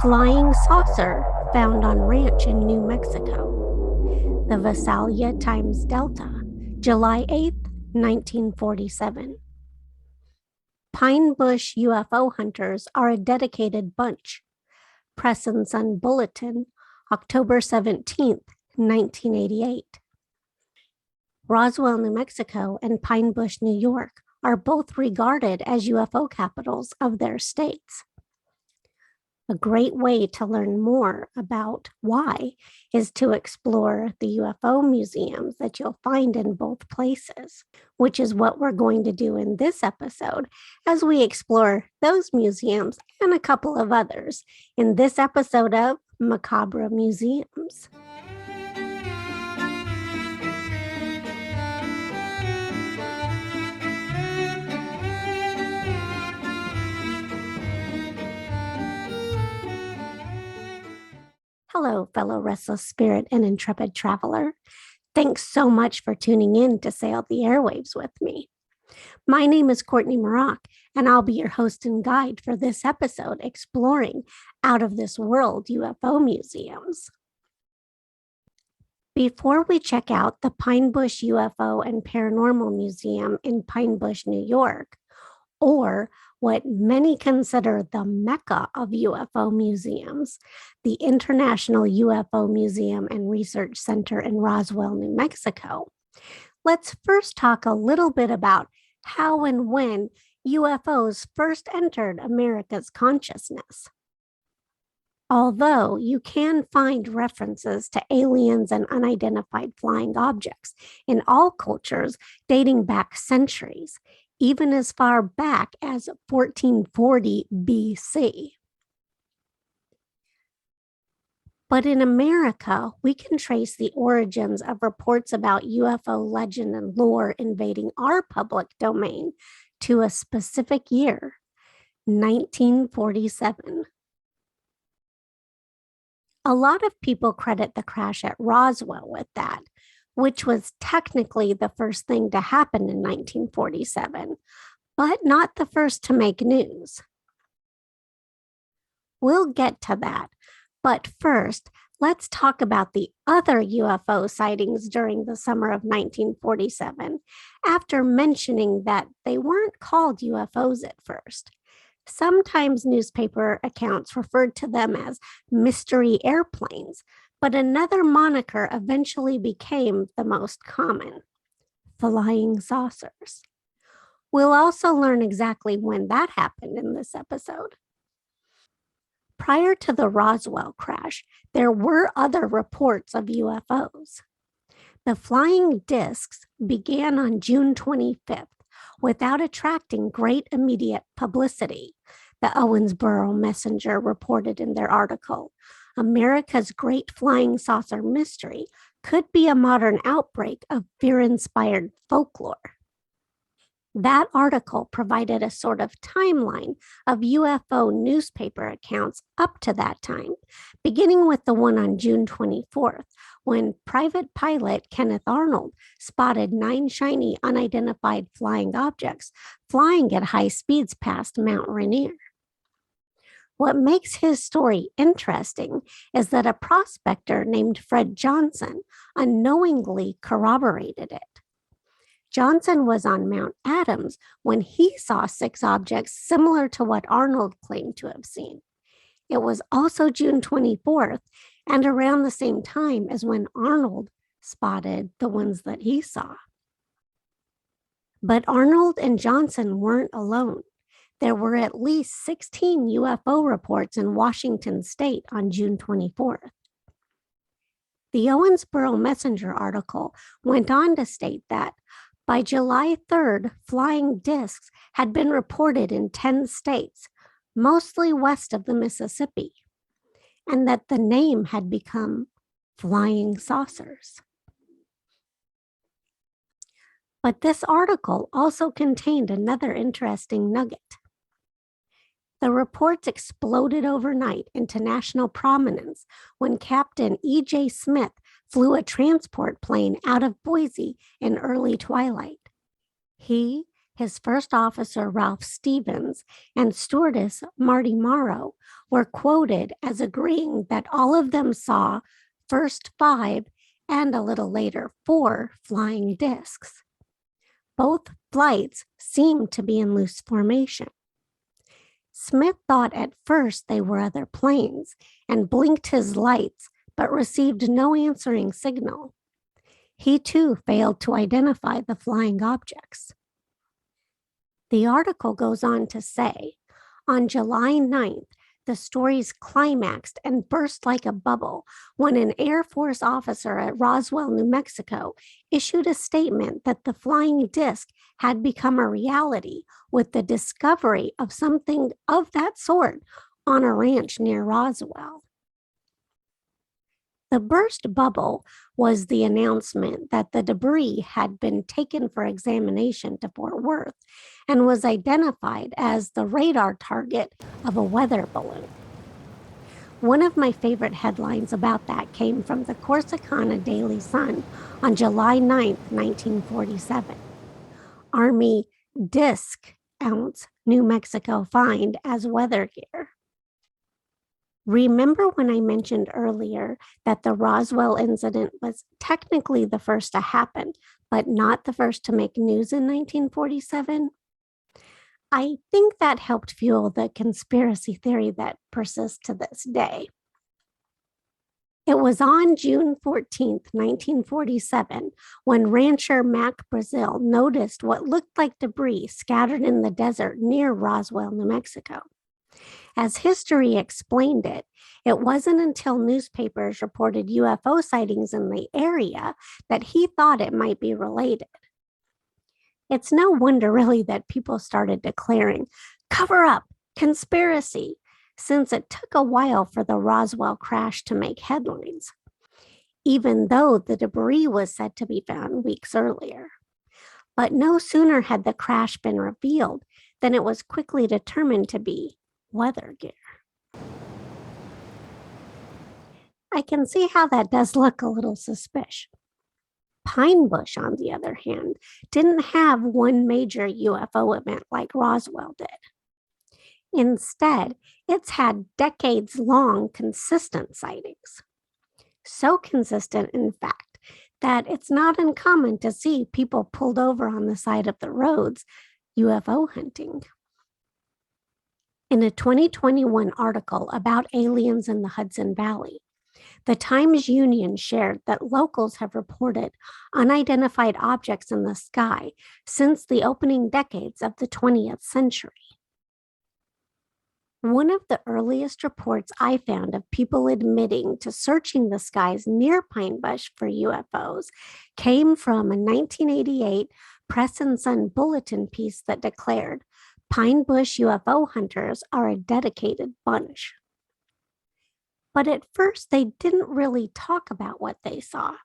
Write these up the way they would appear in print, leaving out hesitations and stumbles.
Flying saucer found on ranch in New Mexico. The Visalia Times Delta, July 8th, 1947. Pine Bush UFO hunters are a dedicated bunch. Press and Sun Bulletin, October 17th, 1988. Roswell, New Mexico, and Pine Bush, New York are both regarded as UFO capitals of their states. A great way to learn more about why is to explore the UFO museums that you'll find in both places, which is what we're going to do in this episode as we explore those museums and a couple of others in this episode of Macabre Museums. Hello, fellow restless spirit and intrepid traveler. Thanks so much for tuning in to sail the airwaves with me. My name is Courtney Maroc, and I'll be your host and guide for this episode exploring out of this world UFO museums. Before we check out the Pine Bush UFO and Paranormal Museum in Pine Bush, New York, or what many consider the mecca of UFO museums, the International UFO Museum and Research Center in Roswell, New Mexico, let's first talk a little bit about how and when UFOs first entered America's consciousness. Although you can find references to aliens and unidentified flying objects in all cultures dating back centuries, even as far back as 1440 BC. But in America, we can trace the origins of reports about UFO legend and lore invading our public domain to a specific year, 1947. A lot of people credit the crash at Roswell with that, which was technically the first thing to happen in 1947, but not the first to make news. We'll get to that, but first, let's talk about the other UFO sightings during the summer of 1947, after mentioning that they weren't called UFOs at first. Sometimes newspaper accounts referred to them as mystery airplanes, but another moniker eventually became the most common: flying saucers. We'll also learn exactly when that happened in this episode. Prior to the Roswell crash, there were other reports of UFOs. The flying discs began on June 25th without attracting great immediate publicity. The Owensboro Messenger reported in their article, "America's Great Flying Saucer Mystery could be a modern outbreak of fear-inspired folklore." That article provided a sort of timeline of UFO newspaper accounts up to that time, beginning with the one on June 24th, when private pilot Kenneth Arnold spotted 9 shiny unidentified flying objects flying at high speeds past Mount Rainier. What makes his story interesting is that a prospector named Fred Johnson unknowingly corroborated it. Johnson was on Mount Adams when he saw 6 objects similar to what Arnold claimed to have seen. It was also June 24th and around the same time as when Arnold spotted the ones that he saw. But Arnold and Johnson weren't alone. There were at least 16 UFO reports in Washington state on June 24th. The Owensboro Messenger article went on to state that by July 3rd, flying discs had been reported in 10 states, mostly west of the Mississippi, and that the name had become flying saucers. But this article also contained another interesting nugget. The reports exploded overnight into national prominence when Captain E.J. Smith flew a transport plane out of Boise in early twilight. He, His first officer, Ralph Stevens, and stewardess, Marty Morrow, were quoted as agreeing that all of them saw first 5 and a little later 4 flying discs. Both flights seemed to be in loose formation. Smith thought at first they were other planes and blinked his lights, but received no answering signal. He too failed to identify the flying objects. The article goes on to say, on July 9th, the stories climaxed and burst like a bubble when an Air Force officer at Roswell, New Mexico, issued a statement that the flying disc had become a reality with the discovery of something of that sort on a ranch near Roswell. The burst bubble was the announcement that the debris had been taken for examination to Fort Worth and was identified as the radar target of a weather balloon. One of my favorite headlines about that came from the Corsicana Daily Sun on July 9th, 1947. Army disc ounce New Mexico find as weather gear. Remember when I mentioned earlier that the Roswell incident was technically the first to happen, but not the first to make news in 1947? I think that helped fuel the conspiracy theory that persists to this day. It was on June 14th, 1947, when rancher Mac Brazil noticed what looked like debris scattered in the desert near Roswell, New Mexico. As history explained it, it wasn't until newspapers reported UFO sightings in the area that he thought it might be related. It's no wonder, really, that people started declaring, cover up, conspiracy, since it took a while for the Roswell crash to make headlines, even though the debris was said to be found weeks earlier. But no sooner had the crash been revealed than it was quickly determined to be weather gear. I can see how that does look a little suspicious. Pine Bush, on the other hand, didn't have one major UFO event like Roswell did. Instead, it's had decades-long consistent sightings. So consistent, in fact, that it's not uncommon to see people pulled over on the side of the roads UFO hunting. In a 2021 article about aliens in the Hudson Valley, the Times-Union shared that locals have reported unidentified objects in the sky since the opening decades of the 20th century. One of the earliest reports I found of people admitting to searching the skies near Pine Bush for UFOs came from a 1988 Press and Sun bulletin piece that declared, Pine Bush UFO hunters are a dedicated bunch. But at first, they didn't really talk about what they saw.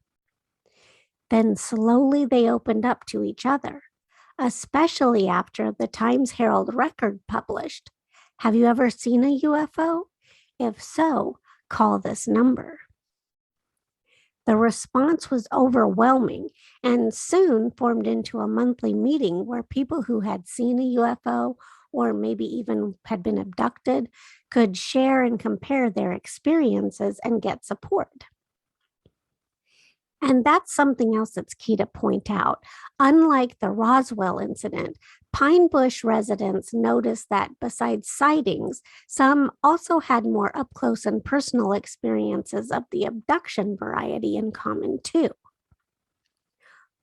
Then slowly they opened up to each other, especially after the Times Herald Record published, have you ever seen a UFO? If so, call this number. The response was overwhelming and soon formed into a monthly meeting where people who had seen a UFO or maybe even had been abducted could share and compare their experiences and get support. And that's something else that's key to point out. Unlike the Roswell incident, Pine Bush residents noticed that besides sightings, some also had more up close and personal experiences of the abduction variety in common too.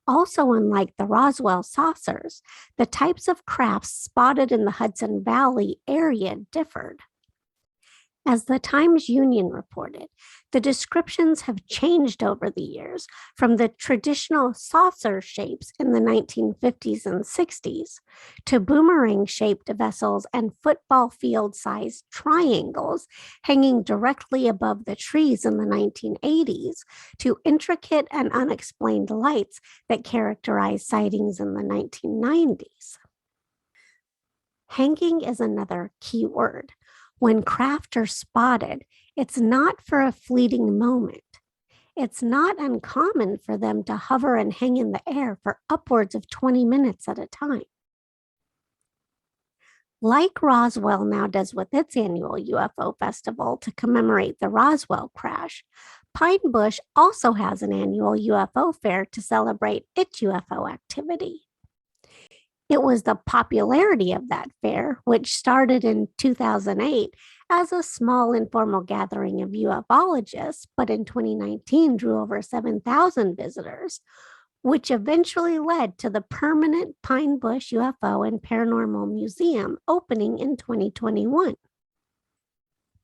Also, unlike the Roswell saucers, the types of crafts spotted in the Hudson Valley area differed. As the Times-Union reported, the descriptions have changed over the years from the traditional saucer shapes in the 1950s and 60s to boomerang-shaped vessels and football field-sized triangles hanging directly above the trees in the 1980s to intricate and unexplained lights that characterized sightings in the 1990s. Hanging is another key word. When craft are spotted, it's not for a fleeting moment. It's not uncommon for them to hover and hang in the air for upwards of 20 minutes at a time. Like Roswell now does with its annual UFO festival to commemorate the Roswell crash, Pine Bush also has an annual UFO fair to celebrate its UFO activity. It was the popularity of that fair, which started in 2008 as a small informal gathering of ufologists, but in 2019 drew over 7,000 visitors, which eventually led to the permanent Pine Bush UFO and Paranormal Museum opening in 2021.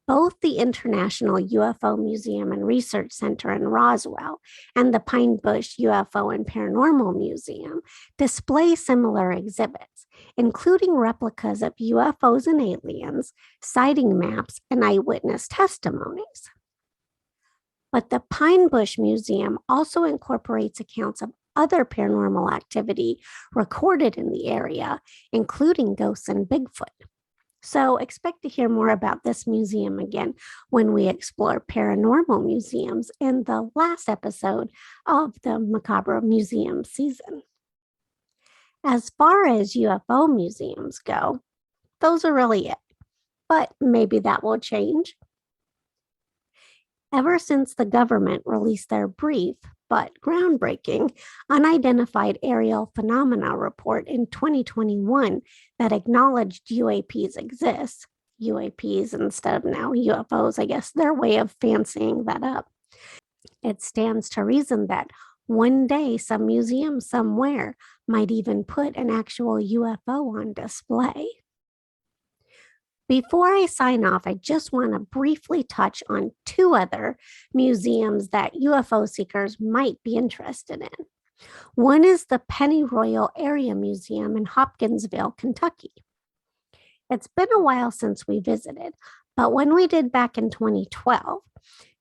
Both the International UFO Museum and Research Center in Roswell and the Pine Bush UFO and Paranormal Museum display similar exhibits, including replicas of UFOs and aliens, sighting maps, and eyewitness testimonies. But the Pine Bush Museum also incorporates accounts of other paranormal activity recorded in the area, including ghosts and Bigfoot. So expect to hear more about this museum again when we explore paranormal museums in the last episode of the Macabre Museums season. As far as UFO museums go, those are really it, but maybe that will change. Ever since the government released their brief but groundbreaking unidentified aerial phenomena report in 2021 that acknowledged UAPs exist, UAPs instead of now UFOs, I guess their way of fancying that up. It stands to reason that one day some museum somewhere might even put an actual UFO on display. Before I sign off, I just want to briefly touch on two other museums that UFO seekers might be interested in. One is the Pennyroyal Area Museum in Hopkinsville, Kentucky. It's been a while since we visited, but when we did back in 2012,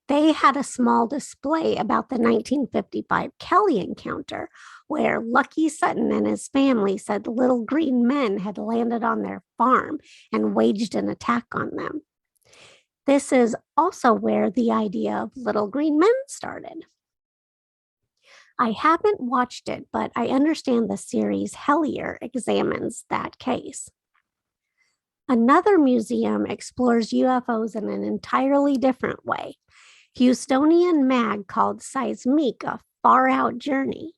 they had a small display about the 1955 Kelly encounter, where Lucky Sutton and his family said little green men had landed on their farm and waged an attack on them. This is also where the idea of little green men started. I haven't watched it, but I understand the series Hellier examines that case. Another museum explores UFOs in an entirely different way. Houstonian mag called Seismic, a far out journey.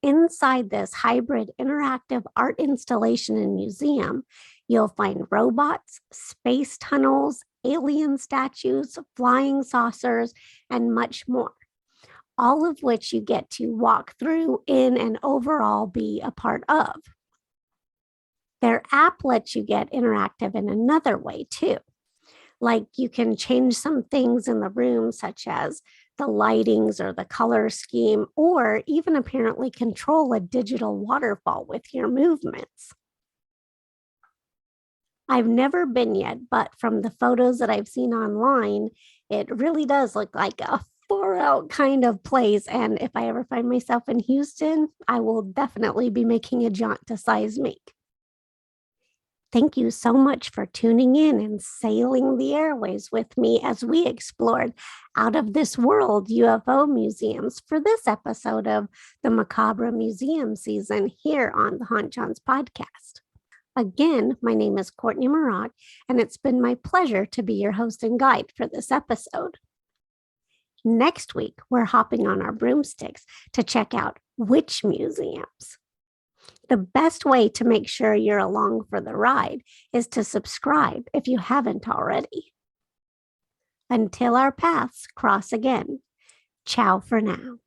Inside this hybrid interactive art installation and museum, you'll find robots, space tunnels, alien statues, flying saucers, and much more, all of which you get to walk through in and overall be a part of. Their app lets you get interactive in another way too. Like you can change some things in the room, such as the lightings or the color scheme, or even apparently control a digital waterfall with your movements. I've never been yet, but from the photos that I've seen online, it really does look like a far out kind of place. And if I ever find myself in Houston, I will definitely be making a jaunt to Seismic. Thank you so much for tuning in and sailing the airways with me as we explored out of this world UFO museums for this episode of the Macabre Museum season here on the Haunt Johns podcast. Again, my name is Courtney Murat, and it's been my pleasure to be your host and guide for this episode. Next week, we're hopping on our broomsticks to check out which museums. The best way to make sure you're along for the ride is to subscribe if you haven't already. Until our paths cross again, ciao for now.